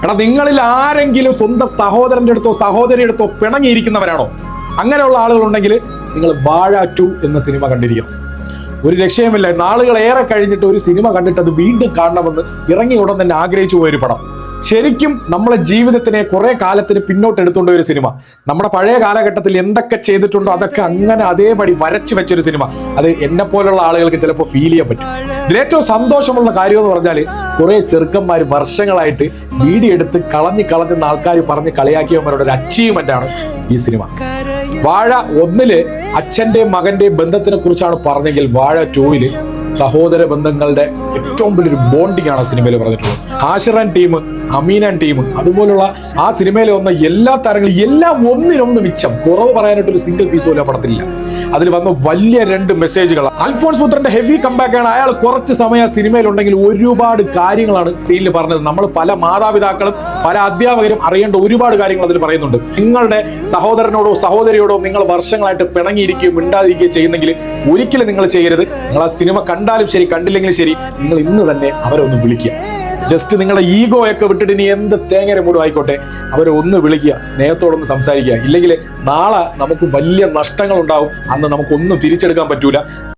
എടാ, നിങ്ങളിൽ ആരെങ്കിലും സ്വന്തം സഹോദരന്റെ അടുത്തോ സഹോദരിയുടെ അടുത്തോ പിണങ്ങിയിരിക്കുന്നവരാണോ? അങ്ങനെയുള്ള ആളുകളുണ്ടെങ്കിൽ നിങ്ങൾ വാഴ 2 എന്ന സിനിമ കണ്ടിരിക്കണം. ഒരു രക്ഷയുമില്ല. നാളുകൾ ഏറെ കഴിഞ്ഞിട്ട് ഒരു സിനിമ കണ്ടിട്ട് അത് വീണ്ടും കാണണമെന്ന് ഇറങ്ങിയ ഉടൻ തന്നെ ആഗ്രഹിച്ചു പോയൊരു പടം. ശരിക്കും നമ്മളെ ജീവിതത്തിനെ കുറെ കാലത്തിന് പിന്നോട്ട് എടുത്തുകൊണ്ട് ഒരു സിനിമ. നമ്മുടെ പഴയ കാലഘട്ടത്തിൽ എന്തൊക്കെ ചെയ്തിട്ടുണ്ടോ അതൊക്കെ അങ്ങനെ അതേപടി വരച്ചു വെച്ചൊരു സിനിമ. അത് എന്നെ പോലുള്ള ആളുകൾക്ക് ചിലപ്പോൾ ഫീൽ ചെയ്യാൻ പറ്റും. ഇതിലേറ്റവും സന്തോഷമുള്ള കാര്യം എന്ന് പറഞ്ഞാൽ കുറെ ചെറുക്കന്മാർ വർഷങ്ങളായിട്ട് വീഡിയോ എടുത്ത് കളഞ്ഞ് ആൾക്കാർ പറഞ്ഞ് കളിയാക്കിയവന്മാരുടെ ഒരു അച്ചീവ്മെന്റ് ആണ് ഈ സിനിമ. വാഴ 1 അച്ഛന്റെയും മകന്റെയും ബന്ധത്തിനെ കുറിച്ചാണ് പറഞ്ഞെങ്കിൽ വാഴ 2 സഹോദര ബന്ധങ്ങളുടെ ഏറ്റവും വലിയൊരു ബോണ്ടിങ് ആണ് സിനിമയിൽ പറഞ്ഞിട്ടുള്ളത്. ആഷിറാൻ ടീം, അമീനാൻ ടീം, അതുപോലുള്ള ആ സിനിമയിൽ വന്ന എല്ലാ താരങ്ങളും എല്ലാം ഒന്നിനൊന്ന് മിച്ചം. കുറവ് പറയാനായിട്ടൊരു സിംഗിൾ പീസ് പോലും പടത്തിലില്ല. അതിൽ വന്ന വലിയ 2 മെസ്സേജുകൾ. അൽഫോൺസ് പുത്രന്റെ ഹെവി കംബാക്ക് ആണ്. അയാൾ കുറച്ച് സമയം സിനിമയിലുണ്ടെങ്കിൽ ഒരുപാട് കാര്യങ്ങളാണ് സീനിൽ പറഞ്ഞത്. നമ്മൾ പല മാതാപിതാക്കളും പല അധ്യാപകരും അറിയേണ്ട ഒരുപാട് കാര്യങ്ങൾ അതിൽ പറയുന്നുണ്ട്. നിങ്ങളുടെ സഹോദരനോടോ സഹോദരിയോടോ നിങ്ങൾ വർഷങ്ങളായിട്ട് പിണങ്ങിയിരിക്കുകയും മിണ്ടാതിരിക്കുകയും ചെയ്യുന്നെങ്കിൽ ഒരിക്കലും നിങ്ങൾ ചെയ്യരുത്. നിങ്ങൾ ആ സിനിമ കണ്ടാലും ശരി കണ്ടില്ലെങ്കിലും ശരി, നിങ്ങൾ ഇന്ന് തന്നെ അവരെ ഒന്ന് വിളിക്കുക. ജസ്റ്റ് നിങ്ങളുടെ ഈഗോ ഒക്കെ വിട്ടിട്ട് ഇനി എന്ത് തേങ്ങര മൂടും ആയിക്കോട്ടെ, അവരെ ഒന്ന് വിളിക്കുക, സ്നേഹത്തോടൊന്ന് സംസാരിക്കുക. ഇല്ലെങ്കിൽ നാളെ നമുക്ക് വലിയ നഷ്ടങ്ങൾ ഉണ്ടാവും. അന്ന് നമുക്കൊന്നും തിരിച്ചെടുക്കാൻ പറ്റൂല.